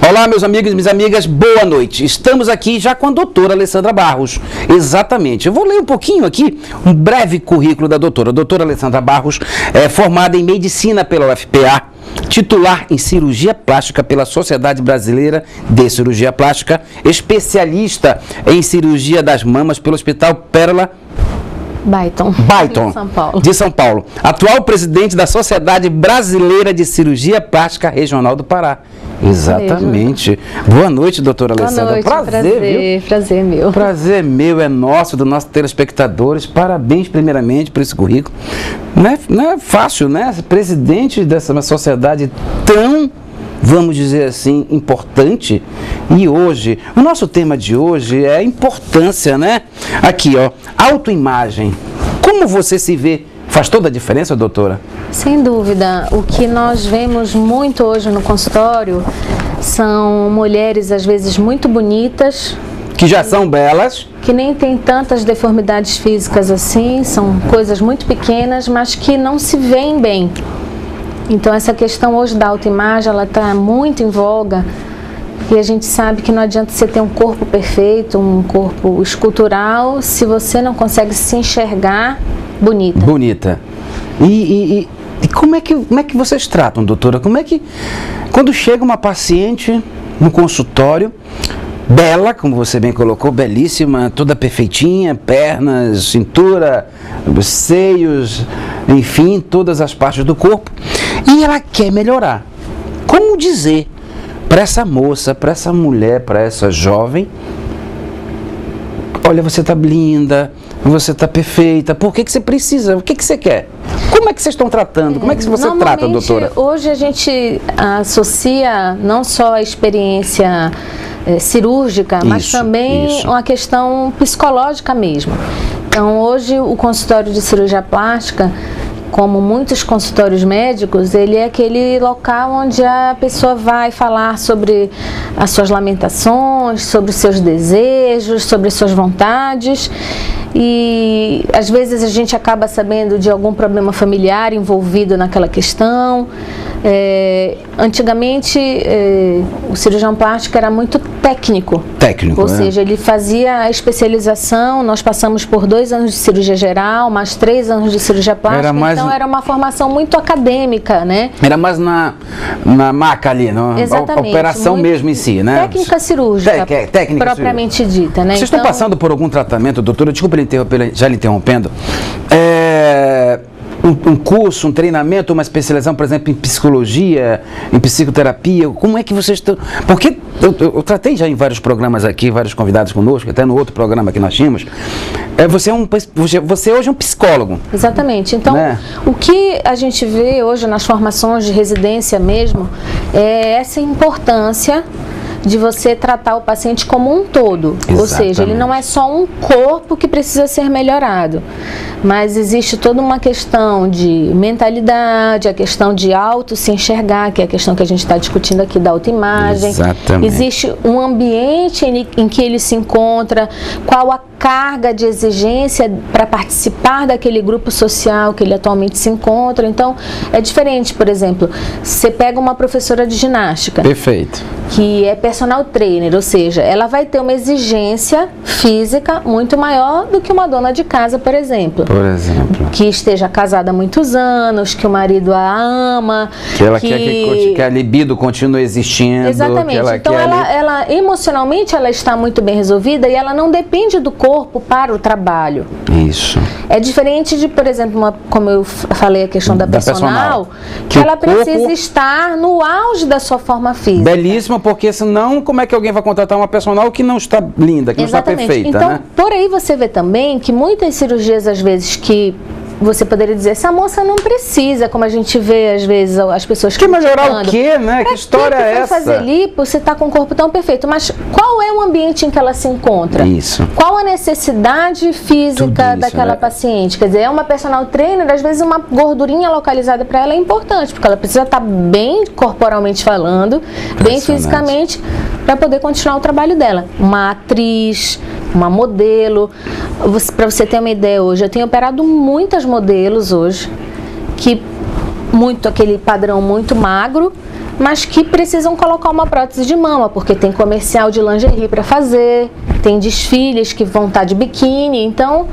Olá, meus amigos e minhas amigas, boa noite. Estamos aqui já com a doutora Alessandra Barros. Exatamente. Eu vou ler um pouquinho aqui, um breve currículo da doutora. A doutora Alessandra Barros é formada em medicina pela UFPA, titular em cirurgia plástica pela Sociedade Brasileira de Cirurgia Plástica, especialista em cirurgia das mamas pelo Hospital Pérola Byton, de São Paulo. Atual presidente da Sociedade Brasileira de Cirurgia Plástica Regional do Pará. Exatamente. Boa noite, doutora Alessandra. Boa noite, prazer, viu? Prazer meu. Prazer meu, é nosso, dos nossos telespectadores. Parabéns, primeiramente, por esse currículo. Não é fácil, né? Presidente dessa sociedade tão, vamos dizer assim, importante. E hoje, o nosso tema de hoje é a importância, né? Aqui, ó, autoimagem. Como você se vê? Faz toda a diferença, doutora? Sem dúvida. O que nós vemos muito hoje no consultório são mulheres, às vezes, muito bonitas. Que já são belas. Que nem tem tantas deformidades físicas assim, são coisas muito pequenas, mas que não se veem bem. Então, essa questão hoje da autoimagem, ela está muito em voga. E a gente sabe que não adianta você ter um corpo perfeito, um corpo escultural, se você não consegue se enxergar bonita. Bonita. E como é que vocês tratam, doutora? Como é que, quando chega uma paciente no consultório, bela, como você bem colocou, belíssima, toda perfeitinha, pernas, cintura, seios, enfim, todas as partes do corpo, e ela quer melhorar. Como dizer para essa moça, para essa mulher, para essa jovem: olha, você está linda, você está perfeita, por que você precisa? O que você quer? Como é que vocês estão tratando? Como é que você trata, doutora? Hoje a gente associa não só a experiência cirúrgica, mas também uma questão psicológica mesmo. Então, hoje o consultório de cirurgia plástica, como muitos consultórios médicos, ele é aquele local onde a pessoa vai falar sobre as suas lamentações, sobre os seus desejos, sobre as suas vontades. E às vezes a gente acaba sabendo de algum problema familiar envolvido naquela questão. Antigamente o cirurgião plástico era muito técnico. Ou seja, ele fazia a especialização. Nós passamos por 2 anos de cirurgia geral, mais 3 anos de cirurgia plástica. Então era uma formação muito acadêmica, né? Era mais na maca ali, a operação mesmo em si, né? Técnica cirúrgica, técnica propriamente dita, né? Vocês estão passando por algum tratamento, doutora? Desculpa já lhe interrompendo. Um curso, um treinamento, uma especialização, por exemplo, em psicologia, em psicoterapia? Como é que vocês estão? Porque eu tratei já em vários programas aqui, vários convidados conosco, até no outro programa que nós tínhamos. Você hoje é um psicólogo. Exatamente. Então, o que a gente vê hoje nas formações de residência mesmo é essa importância de você tratar o paciente como um todo. Exatamente. Ou seja, ele não é só um corpo que precisa ser melhorado, mas existe toda uma questão de mentalidade, a questão de auto se enxergar, que é a questão que a gente está discutindo aqui da autoimagem. Exatamente. Existe um ambiente em que ele se encontra, qual a carga de exigência para participar daquele grupo social que ele atualmente se encontra. Então, é diferente. Por exemplo, você pega uma professora de ginástica. Perfeito. Que é personal trainer, ou seja, ela vai ter uma exigência física muito maior do que uma dona de casa, por exemplo. Que esteja casada há muitos anos, que o marido a ama. Que ela quer que a libido continue existindo. Exatamente. Então, ela emocionalmente ela está muito bem resolvida e ela não depende do corpo para o trabalho. Isso. É diferente de, por exemplo, como eu falei, a questão da personal, que ela precisa estar no auge da sua forma física. Belíssima, porque senão como é que alguém vai contratar uma personal que não está linda, que não está perfeita? Então, né? Por aí você vê também que muitas cirurgias, às vezes, que você poderia dizer, essa moça não precisa, como a gente vê às vezes as pessoas que melhorar o quê, né? Que história é essa? Fazer lipo, você está com um corpo tão perfeito, mas qual é o ambiente em que ela se encontra? Isso. Qual a necessidade física daquela paciente? Quer dizer, é uma personal trainer, às vezes uma gordurinha localizada para ela é importante, porque ela precisa estar bem corporalmente falando, bem fisicamente, para poder continuar o trabalho dela. Uma atriz, uma modelo. Para você ter uma ideia, hoje eu tenho operado muitas modelos hoje, que aquele padrão muito magro, mas que precisam colocar uma prótese de mama, porque tem comercial de lingerie para fazer, tem desfiles que vão estar de biquíni, então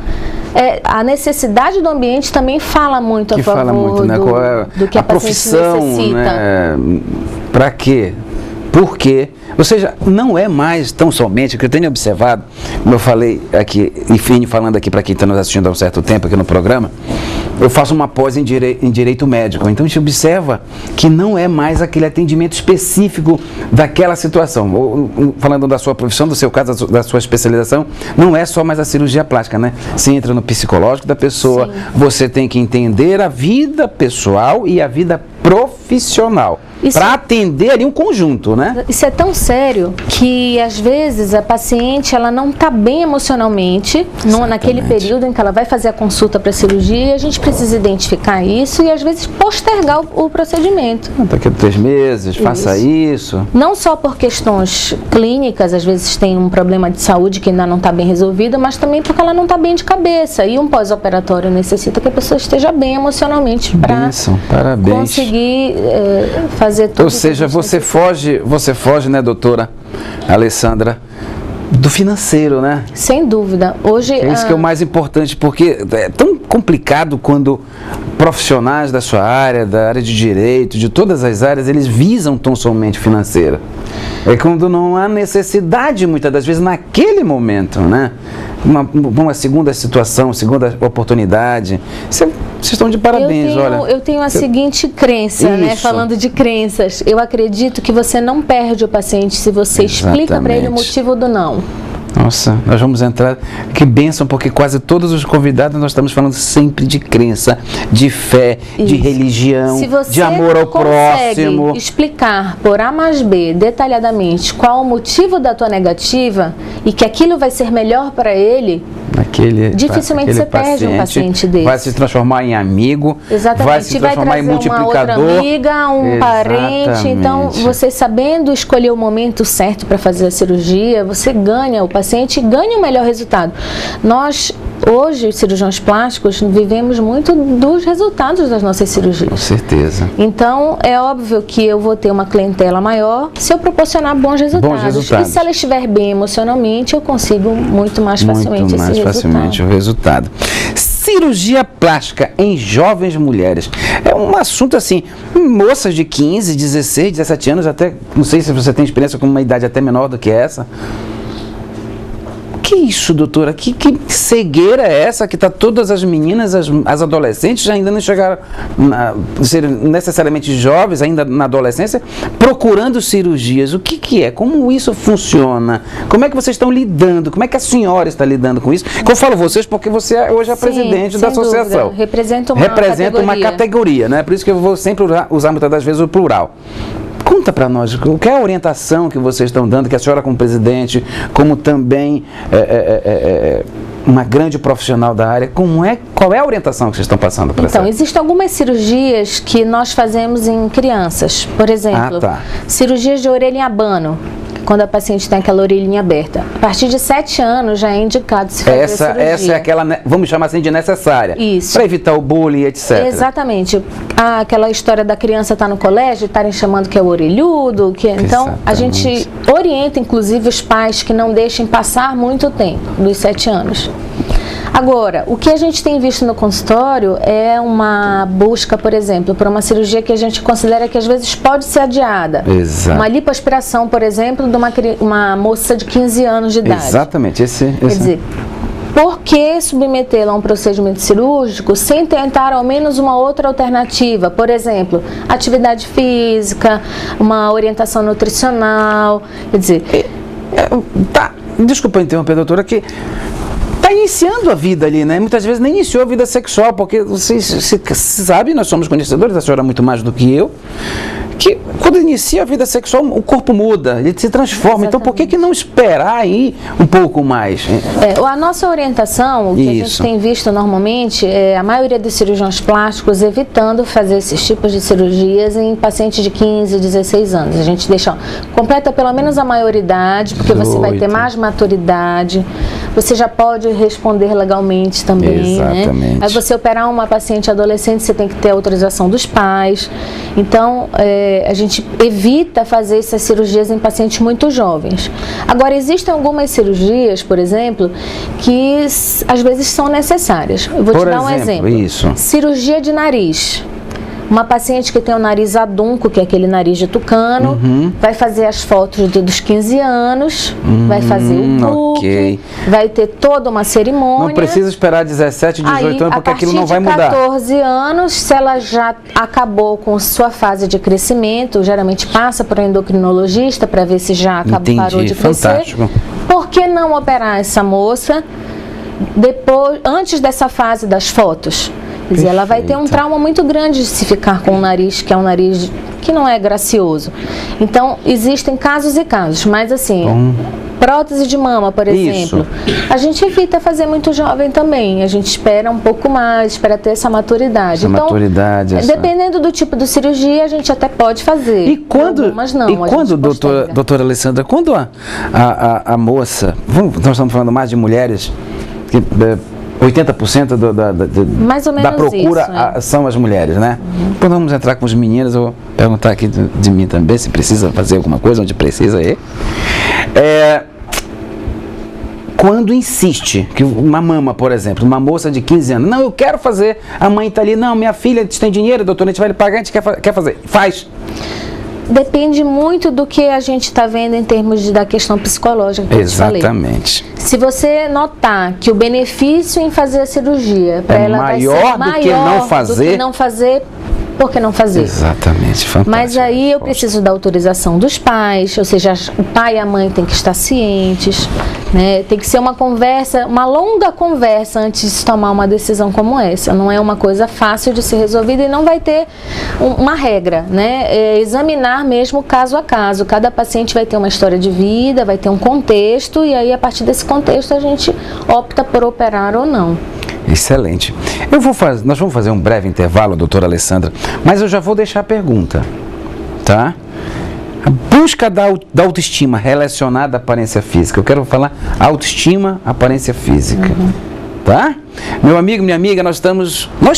a necessidade do ambiente também fala muito a favor né? do que a profissão necessita. Né? Para quê? Por quê? Ou seja, não é mais tão somente, o que eu tenho observado, como eu falei aqui, enfim, falando aqui para quem está nos assistindo há um certo tempo aqui no programa, eu faço uma pós em direito médico, então a gente observa que não é mais aquele atendimento específico daquela situação. Falando da sua profissão, do seu caso, da sua especialização, não é só mais a cirurgia plástica, né? Você entra no psicológico da pessoa, sim, você tem que entender a vida pessoal e a vida profissional. Para atender ali um conjunto, né? Isso é tão sério que, às vezes, a paciente ela não está bem emocionalmente naquele período em que ela vai fazer a consulta para a cirurgia, e a gente precisa identificar isso e, às vezes, postergar o procedimento. Daqui a 3 meses, faça isso. Não só por questões clínicas, às vezes tem um problema de saúde que ainda não está bem resolvido, mas também porque ela não está bem de cabeça. E um pós-operatório necessita que a pessoa esteja bem emocionalmente para conseguir fazer tudo. Ou seja, você foge, né, doutora Alessandra, do financeiro, né? Sem dúvida. Hoje é isso que é o mais importante, porque é tão complicado quando profissionais da sua área, da área de direito, de todas as áreas, eles visam tão somente financeira. É quando não há necessidade, muitas das vezes, naquele momento, né? Uma segunda situação, segunda oportunidade. Vocês estão de parabéns, eu tenho a seguinte crença, né? Falando de crenças, eu acredito que você não perde o paciente se você explica para ele o motivo do não. Nossa, nós vamos entrar, que bênção, porque quase todos os convidados nós estamos falando sempre de crença, de fé, de religião, de amor ao próximo. Se explicar por A mais B detalhadamente qual o motivo da tua negativa e que aquilo vai ser melhor para ele, dificilmente você perde um paciente desse. Vai se transformar em amigo, vai se transformar em multiplicador. Uma outra amiga, um parente. Então, você sabendo escolher o momento certo para fazer a cirurgia, você ganha o paciente e ganha um melhor resultado. Nós, hoje, os cirurgiões plásticos, vivemos muito dos resultados das nossas cirurgias. Com certeza. Então, é óbvio que eu vou ter uma clientela maior se eu proporcionar bons resultados. E se ela estiver bem emocionalmente, eu consigo muito mais facilmente o resultado. Cirurgia plástica em jovens mulheres. É um assunto assim, moças de 15, 16, 17 anos, até, não sei se você tem experiência com uma idade até menor do que essa. Que isso, doutora? Que cegueira é essa que está todas as meninas, as adolescentes, ainda não chegaram a ser necessariamente jovens, ainda na adolescência, procurando cirurgias? O que é? Como isso funciona? Como é que vocês estão lidando? Como é que a senhora está lidando com isso? Eu falo vocês porque você hoje é presidente da associação. Representa uma categoria, né? Por isso que eu vou sempre usar muitas das vezes o plural. Conta para nós, qual é a orientação que vocês estão dando, que a senhora como presidente, como também uma grande profissional da área, qual é a orientação que vocês estão passando para essa? Então, existem algumas cirurgias que nós fazemos em crianças, por exemplo, cirurgias de orelha em abano, quando a paciente tem aquela orelhinha aberta. A partir de 7 anos já é indicado se fazer a cirurgia. Essa é aquela, vamos chamar assim, de necessária. Isso. Para evitar o bullying, etc. Exatamente. Aquela história da criança estar no colégio, estarem chamando que é o orelhudo. Então, a gente orienta, inclusive, os pais que não deixem passar muito tempo, dos 7 anos. Agora, o que a gente tem visto no consultório é uma busca, por exemplo, por uma cirurgia que a gente considera que às vezes pode ser adiada. Exato. Uma lipoaspiração, por exemplo, de uma moça de 15 anos de idade. Exatamente. Quer dizer, por que submetê-la a um procedimento cirúrgico sem tentar ao menos uma outra alternativa? Por exemplo, atividade física, uma orientação nutricional. Quer dizer... Desculpa interromper, doutora, que... está iniciando a vida ali, né? Muitas vezes nem iniciou a vida sexual, porque vocês sabem, nós somos conhecedores, a senhora muito mais do que eu, que quando inicia a vida sexual, o corpo muda, ele se transforma. Exatamente. Então, por que não esperar aí um pouco mais? A nossa orientação, o que a gente tem visto normalmente, é a maioria dos cirurgiões plásticos evitando fazer esses tipos de cirurgias em pacientes de 15, 16 anos. A gente completa pelo menos a maioridade, porque 18. Você vai ter mais maturidade, você já pode responder legalmente também, exatamente, né? Aí você operar uma paciente adolescente, você tem que ter a autorização dos pais. Então, a gente evita fazer essas cirurgias em pacientes muito jovens. Agora, existem algumas cirurgias, por exemplo, que às vezes são necessárias. Eu vou te dar um exemplo. Isso. Cirurgia de nariz. Uma paciente que tem o nariz adunco, que é aquele nariz de tucano, vai fazer as fotos dos 15 anos, vai fazer o book, vai ter toda uma cerimônia. Não precisa esperar 17, 18 anos, porque aquilo não vai mudar. A partir de 14 anos, se ela já acabou com sua fase de crescimento, geralmente passa por um endocrinologista para ver se já parou de crescer. Fantástico. Por que não operar essa moça antes dessa fase das fotos? Quer dizer, ela vai ter um trauma muito grande de se ficar com um nariz que é um nariz que não é gracioso. Então, existem casos e casos, mas assim, prótese de mama, por exemplo, a gente evita fazer muito jovem também. A gente espera um pouco mais, espera ter essa maturidade. Dependendo do tipo de cirurgia, a gente até pode fazer. E quando, doutora Alessandra, quando a moça, nós estamos falando mais de mulheres, que 80% da procura são as mulheres, né? Quando vamos entrar com os meninos, eu vou perguntar aqui de mim também, se precisa fazer alguma coisa, onde precisa aí. Quando insiste, que uma mama, por exemplo, uma moça de 15 anos, não, eu quero fazer, a mãe está ali, não, minha filha tem dinheiro, doutor, a gente vai lhe pagar, a gente quer fazer, faz. Depende muito do que a gente está vendo em termos da questão psicológica que eu te falei. Exatamente. Se você notar que o benefício em fazer a cirurgia para ela vai ser maior do que não fazer, por que não fazer? Exatamente, fantástico. Mas aí eu preciso da autorização dos pais, ou seja, o pai e a mãe têm que estar cientes, né? Tem que ser uma conversa, uma longa conversa antes de se tomar uma decisão como essa. Não é uma coisa fácil de ser resolvida e não vai ter uma regra, né? Examinar mesmo caso a caso. Cada paciente vai ter uma história de vida, vai ter um contexto e aí a partir desse contexto a gente opta por operar ou não. Excelente. Nós vamos fazer um breve intervalo, doutora Alessandra, mas eu já vou deixar a pergunta, tá? A busca da autoestima relacionada à aparência física. Eu quero falar autoestima, aparência física, tá? Meu amigo, minha amiga, nós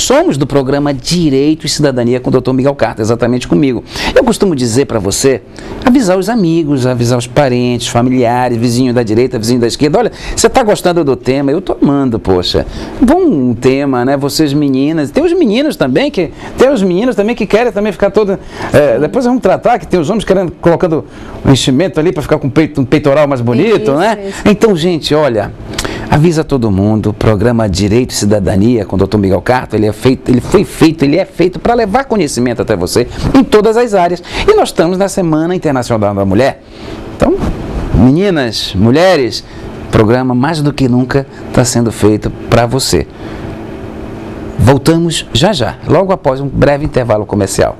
somos do programa Direito e Cidadania com o Dr. Miguel Carter, exatamente comigo. Eu costumo dizer para você, avisar os amigos, avisar os parentes, familiares, vizinho da direita, vizinho da esquerda, olha, você está gostando do tema? Eu estou amando, poxa. Bom tema, né? Vocês meninas, tem os meninos também que querem também ficar todo... depois vamos tratar que tem os homens colocando um enchimento ali para ficar com um peitoral mais bonito, né? Isso. Então, gente, olha... Avisa todo mundo, o programa Direito e Cidadania com o Dr. Miguel Carter, ele é feito para levar conhecimento até você em todas as áreas. E nós estamos na Semana Internacional da Mulher. Então, meninas, mulheres, o programa mais do que nunca está sendo feito para você. Voltamos já, logo após um breve intervalo comercial.